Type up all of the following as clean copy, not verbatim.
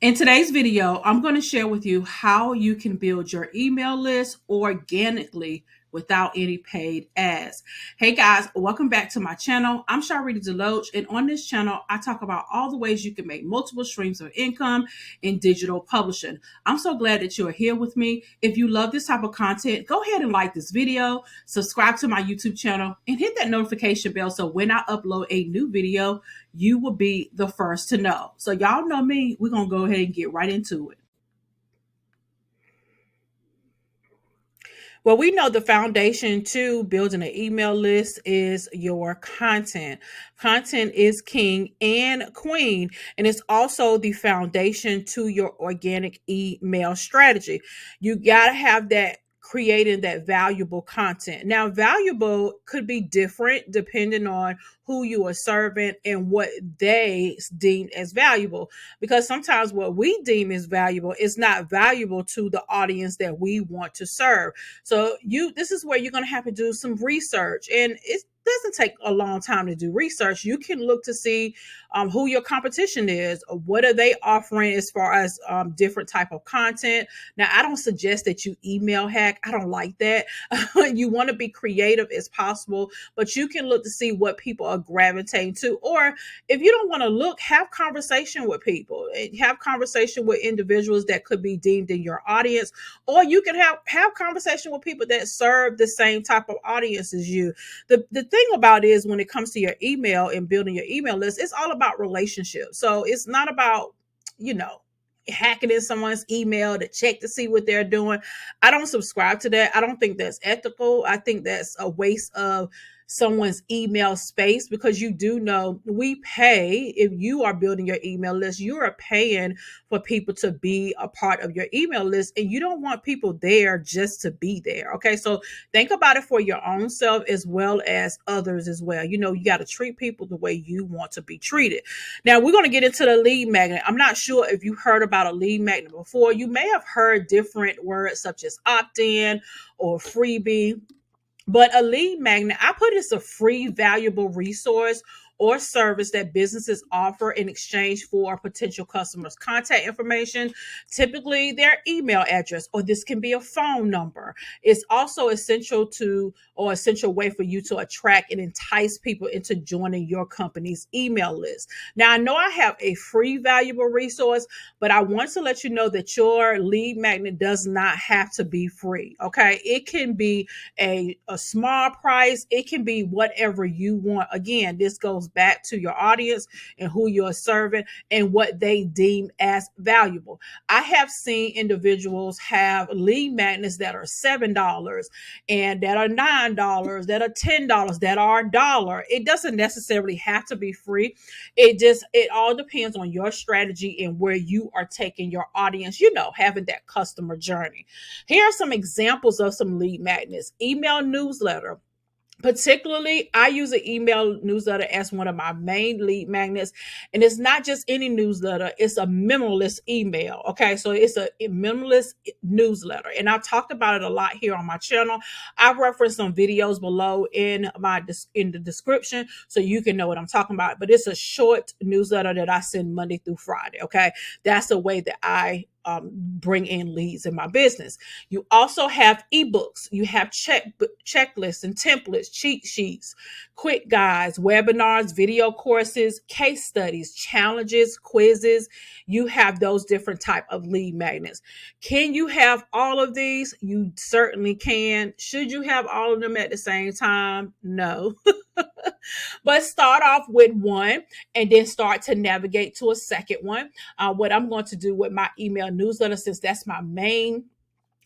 In today's video, I'm going to share with you how you can build your email list organically without any paid ads. Hey guys, welcome back to my channel. I'm Sharlrita Deloatch, and on this channel, I talk about all the ways you can make multiple streams of income in digital publishing. I'm so glad that you are here with me. If you love this type of content, go ahead and like this video, subscribe to my YouTube channel, and hit that notification bell so when I upload a new video, you will be the first to know. So y'all know me, we're going to go ahead and get right into it. Well, we know the foundation to building an email list is your content. Content is king and queen, and it's also the foundation to your organic email strategy. You got to have that creating that valuable content. Now, valuable could be different depending on who you are serving and what they deem as valuable, because sometimes what we deem as valuable is not valuable to the audience that we want to serve. So this is where you're going to have to do some research, and it doesn't take a long time to do research. You can look to see who your competition is, or what are they offering as far as different type of content. Now, I don't suggest that you email hack. I don't like that. You want to be creative as possible, but you can look to see what people are gravitating to. Or if you don't want to look, have conversation with people, have conversation with individuals that could be deemed in your audience, or you can have conversation with people that serve the same type of audience as you. The thing about it is, when it comes to your email and building your email list, it's all about relationships. So it's not about, hacking in someone's email to check to see what they're doing. I don't subscribe to that. I don't think that's ethical. I think that's a waste of someone's email space, because you do know we pay. If you are building your email list, you are paying for people to be a part of your email list, and you don't want people there just to be there. Okay, so think about it for your own self as well as others as well. You got to treat people the way you want to be treated. Now, we're going to get into the lead magnet. I'm not sure if you heard about a lead magnet before. You may have heard different words such as opt-in or freebie. But a lead magnet, I put it as a free, valuable resource or service that businesses offer in exchange for potential customers' contact information, typically their email address, or this can be a phone number. It's also essential way for you to attract and entice people into joining your company's email list. Now, I know I have a free, valuable resource, but I want to let you know that your lead magnet does not have to be free. Okay, it can be a small price. It can be whatever you want. Again, this goes back to your audience and who you're serving and what they deem as valuable. I have seen individuals have lead magnets that are $7 and that are $9, that are $10, that are $1. It doesn't necessarily have to be free. It all depends on your strategy and where you are taking your audience, having that customer journey. Here are some examples of some lead magnets. Email newsletter. Particularly, I use an email newsletter as one of my main lead magnets. And it's not just any newsletter, it's a minimalist email. Okay, so it's a minimalist newsletter. And I've talked about it a lot here on my channel. I've referenced some videos below in the description so you can know what I'm talking about. But it's a short newsletter that I send Monday through Friday. Okay, that's the way that I bring in leads in my business. You also have ebooks. You have checklists and templates, cheat sheets, quick guides, webinars, video courses, case studies, challenges, quizzes. You have those different type of lead magnets. Can you have all of these? You certainly can. Should you have all of them at the same time? No. But start off with one and then start to navigate to a second one. What I'm going to do with my email newsletter, since that's my main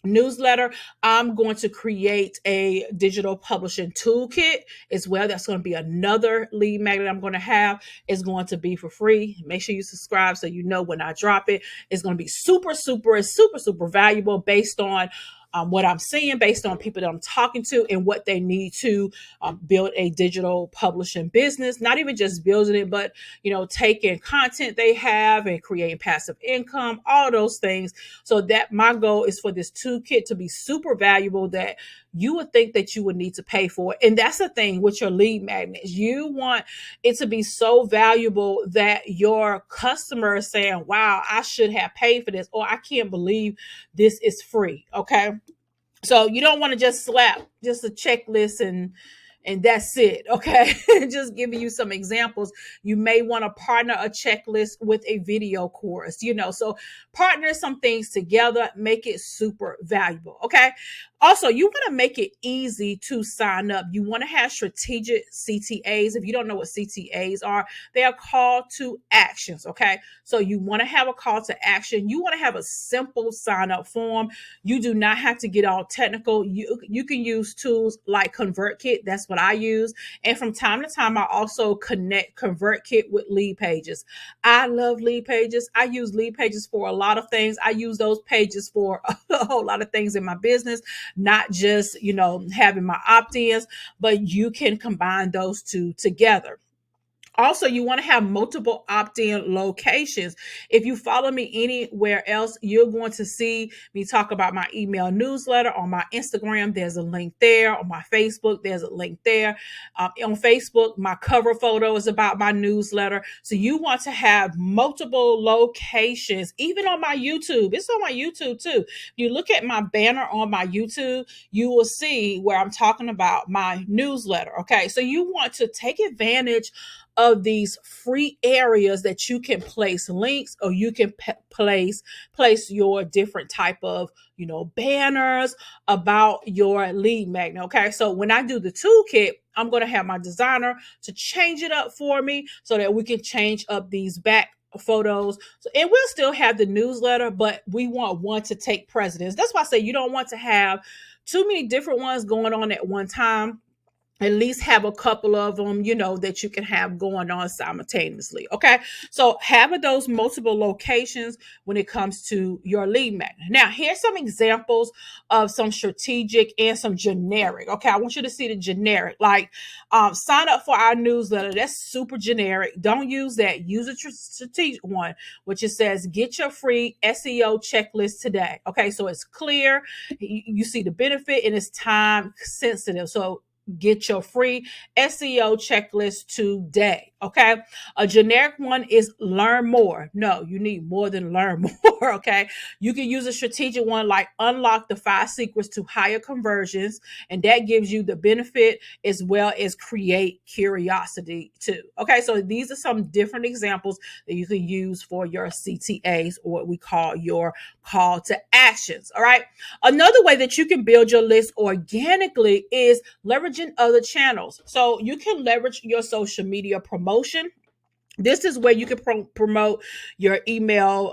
newsletter, I'm going to create a digital publishing toolkit as well. That's going to be another lead magnet I'm going to have. It's going to be for free. Make sure you subscribe so you know when I drop it. It's going to be super valuable based on what I'm seeing based on people that I'm talking to and what they need to build a digital publishing business. Not even just building it, but taking content they have and creating passive income, all those things. So that my goal is for this toolkit to be super valuable that you would think that you would need to pay for. And that's the thing with your lead magnets. You want it to be so valuable that your customer is saying, wow, I should have paid for this, or I can't believe this is free. Okay. So you don't want to just slap just a checklist and that's it. Okay. Just giving you some examples. You may want to partner a checklist with a video course, so partner some things together, make it super valuable. Okay. Also, you want to make it easy to sign up. You want to have strategic CTAs. If you don't know what CTAs are, they are call to actions. Okay. So you want to have a call to action. You want to have a simple sign up form. You do not have to get all technical. You can use tools like ConvertKit. That's what I use. And from time to time, I also connect ConvertKit with lead pages. I love lead pages. I use lead pages for a lot of things. I use those pages for a whole lot of things in my business, not just, having my opt-ins, but you can combine those two together. Also, you want to have multiple opt-in locations. If you follow me anywhere else, you're going to see me talk about my email newsletter. On my Instagram, there's a link there. On my Facebook, there's a link there. On Facebook, my cover photo is about my newsletter. So you want to have multiple locations, even on my YouTube. It's on my YouTube too. If you look at my banner on my YouTube, you will see where I'm talking about my newsletter. Okay, so you want to take advantage of these free areas that you can place links, or you can place your different type of banners about your lead magnet. Okay, so when I do the toolkit, I'm going to have my designer to change it up for me so that we can change up these back photos. So, and we'll still have the newsletter, but we want one to take precedence. That's why I say you don't want to have too many different ones going on at one time. At least have a couple of them, that you can have going on simultaneously. Okay. So having those multiple locations when it comes to your lead magnet. Now, here's some examples of some strategic and some generic. Okay. I want you to see the generic, like sign up for our newsletter. That's super generic. Don't use that. Use a strategic one, which it says, get your free SEO checklist today. Okay. So it's clear. You see the benefit and it's time sensitive. So get your free SEO checklist today. Okay. A generic one is learn more. No, you need more than learn more. Okay. You can use a strategic one like unlock the 5 secrets to higher conversions. And that gives you the benefit as well as create curiosity too. Okay. So these are some different examples that you can use for your CTAs, or what we call your call to actions. All right. Another way that you can build your list organically is leveraging other channels. So you can leverage your social media promotion. This is where you can promote your email,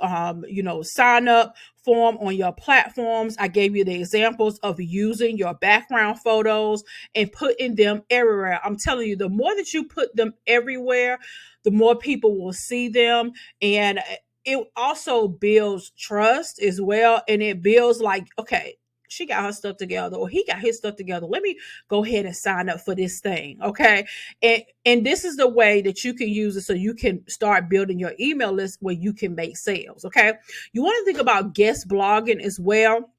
sign up form on your platforms. I gave you the examples of using your background photos and putting them everywhere. I'm telling you, the more that you put them everywhere, the more people will see them. And it also builds trust as well. And it builds like, okay, she got her stuff together, or he got his stuff together. Let me go ahead and sign up for this thing. Okay. And this is the way that you can use it so you can start building your email list where you can make sales. Okay. You want to think about guest blogging as well.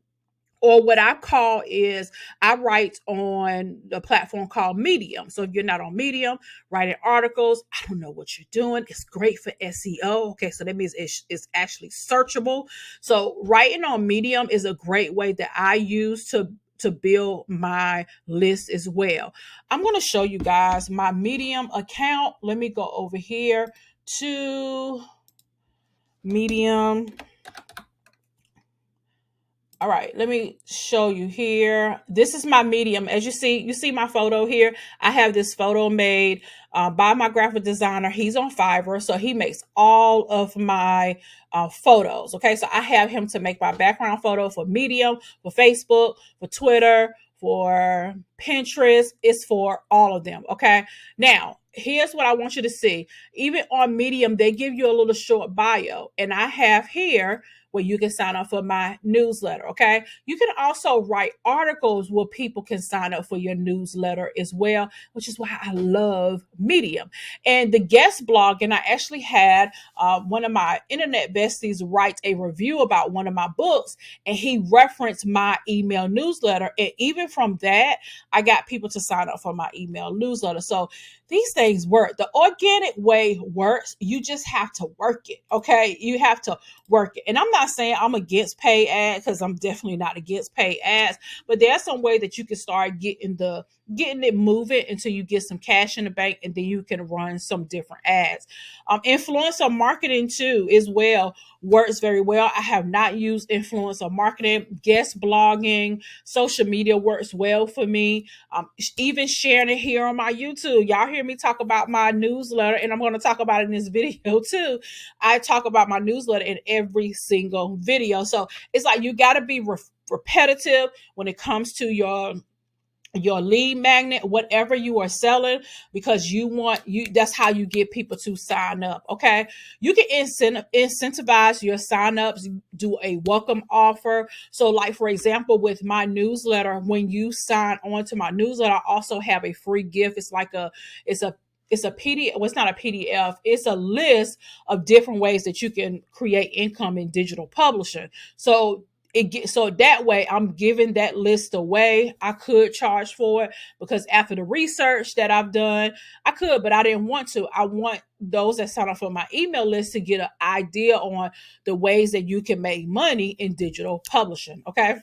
Or what I call is I write on the platform called Medium. So if you're not on Medium, writing articles, I don't know what you're doing. It's great for SEO. Okay, so that means it's actually searchable. So writing on Medium is a great way that I use to build my list as well. I'm going to show you guys my Medium account. Let me go over here to Medium. All right, let me show you here. This is my Medium. As you see my photo here. I have this photo made by my graphic designer. He's on Fiverr, so he makes all of my photos. Okay, so I have him to make my background photo for Medium, for Facebook, for Twitter, for Pinterest. It's for all of them. Okay, now here's what I want you to see. Even on Medium, they give you a little short bio, and I have here where you can sign up for my newsletter. Okay. You can also write articles where people can sign up for your newsletter as well, which is why I love Medium. And the guest blog, and I actually had one of my internet besties write a review about one of my books, and he referenced my email newsletter. And even from that, I got people to sign up for my email newsletter. So these things work. The organic way works. You just have to work it. Okay. You have to work it. And I'm not saying I'm against pay ads, because I'm definitely not against pay ads, but there's some way that you can start getting it moving until you get some cash in the bank, and then you can run some different ads. Influencer marketing too as well works very well. I have not used influencer marketing. Guest blogging, social media works well for me. Even sharing it here on my YouTube. Y'all hear me talk about my newsletter, and I'm going to talk about it in this video too. I talk about my newsletter in every single video. So it's like you got to be repetitive when it comes to your lead magnet, whatever you are selling, because that's how you get people to sign up. Okay. You can incentivize your signups, do a welcome offer. So like, for example, with my newsletter, when you sign on to my newsletter, I also have a free gift. It's a PDF. Well, it's not a PDF. It's a list of different ways that you can create income in digital publishing. So that way I'm giving that list away. I could charge for it, because after the research that I've done, I could, but I didn't want to. I want those that sign up for my email list to get an idea on the ways that you can make money in digital publishing. Okay.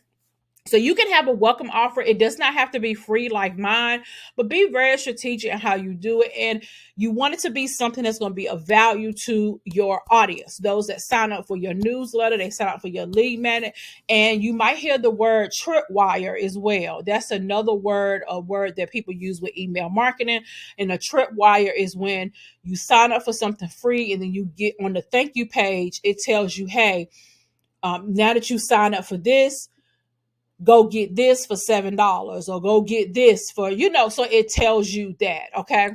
So you can have a welcome offer. It does not have to be free like mine, but be very strategic in how you do it. And you want it to be something that's going to be of value to your audience. Those that sign up for your newsletter, they sign up for your lead magnet. And you might hear the word tripwire as well. That's another a word that people use with email marketing. And a tripwire is when you sign up for something free, and then you get on the thank you page, it tells you, hey, now that you sign up for this, go get this for $7, or go get this for, so it tells you that. Okay.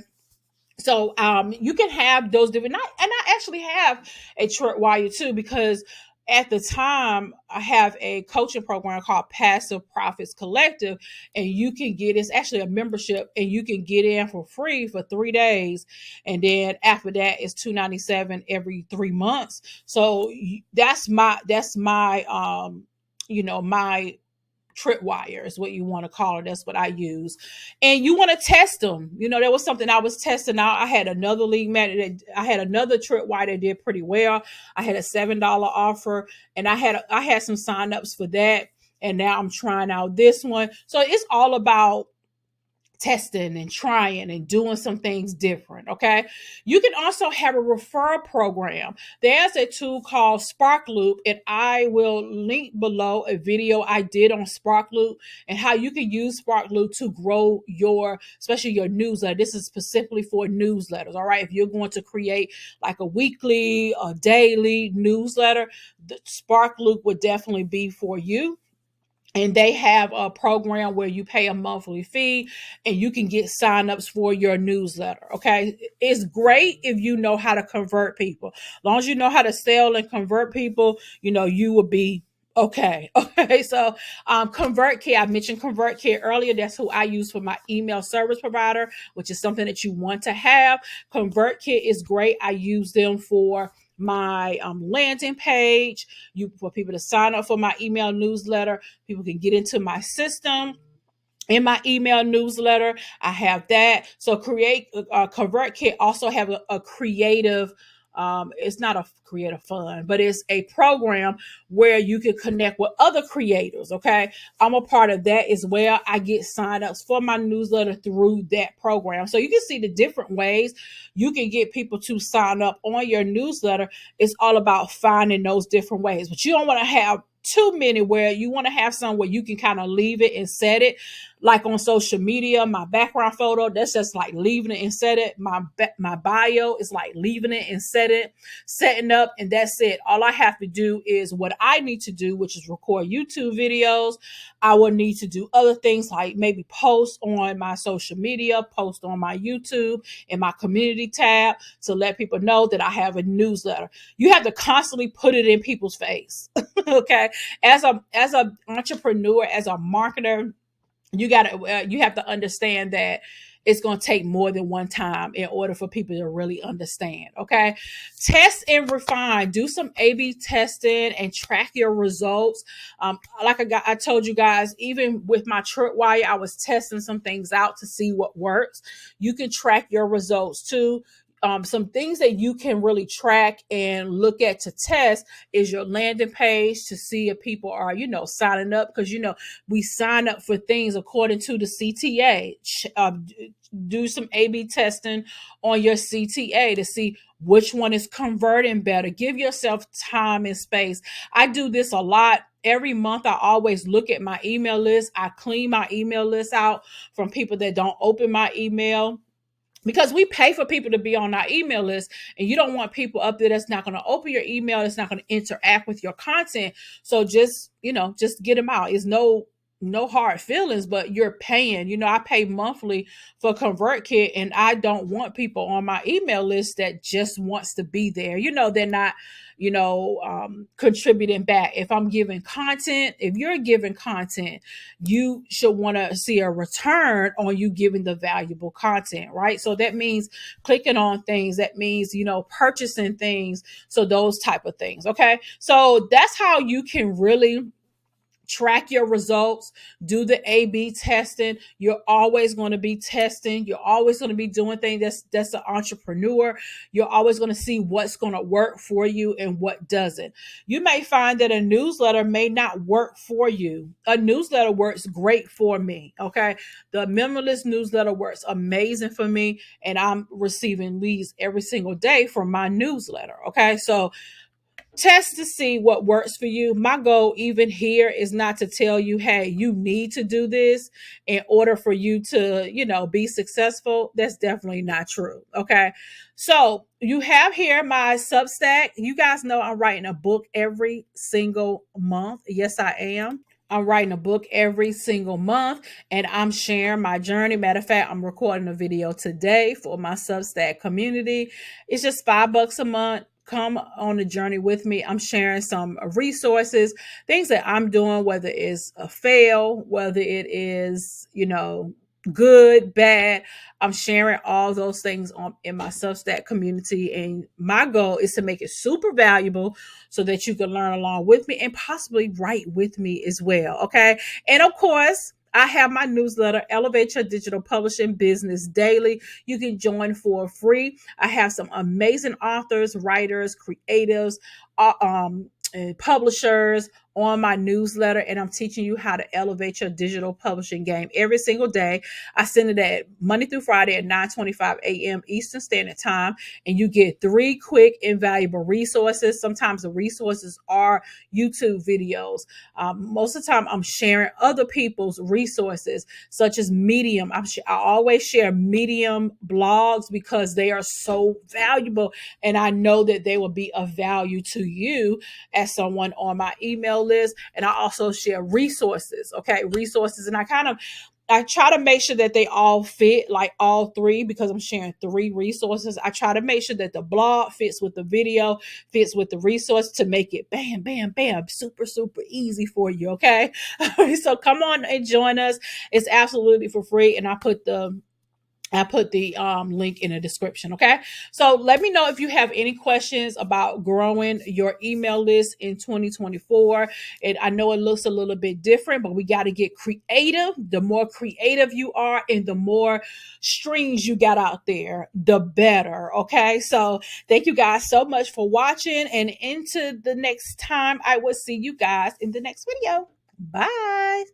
So you can have those different, and I actually have a tripwire too, because at the time I have a coaching program called Passive Profits Collective, and it's actually a membership, and you can get in for free for 3 days, and then after that it's $297 every 3 months. So that's my my tripwire is what you want to call it. That's what I use. And you want to test them. There was something I was testing out. I had another lead magnet. I had another tripwire that did pretty well. I had a $7 offer, and I had some signups for that. And now I'm trying out this one. So it's all about testing and trying and doing some things different. Okay. You can also have a referral program. There's a tool called SparkLoop, and I will link below a video I did on SparkLoop and how you can use SparkLoop to grow especially your newsletter. This is specifically for newsletters. All right. If you're going to create like a weekly or daily newsletter, the SparkLoop would definitely be for you. And they have a program where you pay a monthly fee, and you can get signups for your newsletter. Okay. It's great if you know how to convert people. As long as you know how to sell and convert people, you will be okay. Okay. So ConvertKit, I mentioned ConvertKit earlier. That's who I use for my email service provider, which is something that you want to have. ConvertKit is great. I use them for my landing page, for people to sign up for my email newsletter. People can get into my system in my email newsletter. I have that. So ConvertKit also have a creative, it's not a creative fund, but it's a program where you can connect with other creators. Okay. I'm a part of that as well. I get signups for my newsletter through that program. So you can see the different ways you can get people to sign up on your newsletter. It's all about finding those different ways, but you don't want to have too many, where you want to have some where you can kind of leave it and set it. like on social media, my background photo, that's just like leaving it and set it. My bio is like leaving it and setting up, and that's it. All I have to do is what I need to do, which is record YouTube videos. I will need to do other things like maybe post on my social media, post on my YouTube in my community tab to let people know that I have a newsletter. You have to constantly put it in people's face. Okay. As a entrepreneur, as a marketer, you have to understand that it's going to take more than one time in order for people to really understand. Okay. Test and refine. Do some A/B testing and track your results. Like I told you guys, even with my tripwire, I was testing some things out to see what works. You can track your results too. Some things that you can really track and look at to test is your landing page to see if people are, signing up, because we sign up for things according to the CTA. Do some A/B testing on your CTA to see which one is converting better. Give yourself time and space. I do this a lot. Every month, I always look at my email list. I clean my email list out from people that don't open my email, because we pay for people to be on our email list, and you don't want people up there that's not going to open your email, that's not going to interact with your content. So just get them out. It's no hard feelings, but you're paying. I pay monthly for ConvertKit, and I don't want people on my email list that just wants to be there. They're not contributing back. If I'm giving content, if you're giving content, you should want to see a return on you giving the valuable content, right? So that means clicking on things, that means purchasing things, so those type of things. Okay, so that's how you can really track your results. Do the A/B testing. You're always going to be testing. You're always going to be doing things. That's an entrepreneur. You're always going to see what's going to work for you and what doesn't. You may find that a newsletter may not work for you. A newsletter works great for me. Okay, the memberless newsletter works amazing for me, and I'm receiving leads every single day from my newsletter. Okay, so test to see what works for you. My goal, even here, is not to tell you, hey, you need to do this in order for you to, be successful. That's definitely not true. Okay. So you have here my Substack. You guys know I'm writing a book every single month. Yes, I am. I'm writing a book every single month, and I'm sharing my journey. Matter of fact, I'm recording a video today for my Substack community. It's just $5 a month. Come on the journey with me. I'm sharing some resources, things that I'm doing, whether it's a fail, whether it is, good, bad. I'm sharing all those things in my Substack community. And my goal is to make it super valuable so that you can learn along with me and possibly write with me as well. Okay. And of course, I have my newsletter, Elevate Your Digital Publishing Business Daily. You can join for free. I have some amazing authors, writers, creatives, and publishers on my newsletter, and I'm teaching you how to elevate your digital publishing game every single day. I send it at Monday through Friday at 9:25 a.m. Eastern Standard Time, and you get 3 quick and valuable resources. Sometimes the resources are YouTube videos. Most of the time, I'm sharing other people's resources, such as Medium. I always share Medium blogs because they are so valuable, and I know that they will be of value to you as someone on my email list. And I also share resources, resources. And I try to make sure that they all fit, like all 3, because I'm sharing 3 resources. I try to make sure that the blog fits with the video, fits with the resource, to make it bam, bam, bam, super, super easy for you. Okay. So come on and join us. It's absolutely for free. And I put the link in the description. Okay. So let me know if you have any questions about growing your email list in 2024. And I know it looks a little bit different, but we got to get creative. The more creative you are and the more strings you got out there, the better. Okay. So thank you guys so much for watching, and into the next time, I will see you guys in the next video. Bye.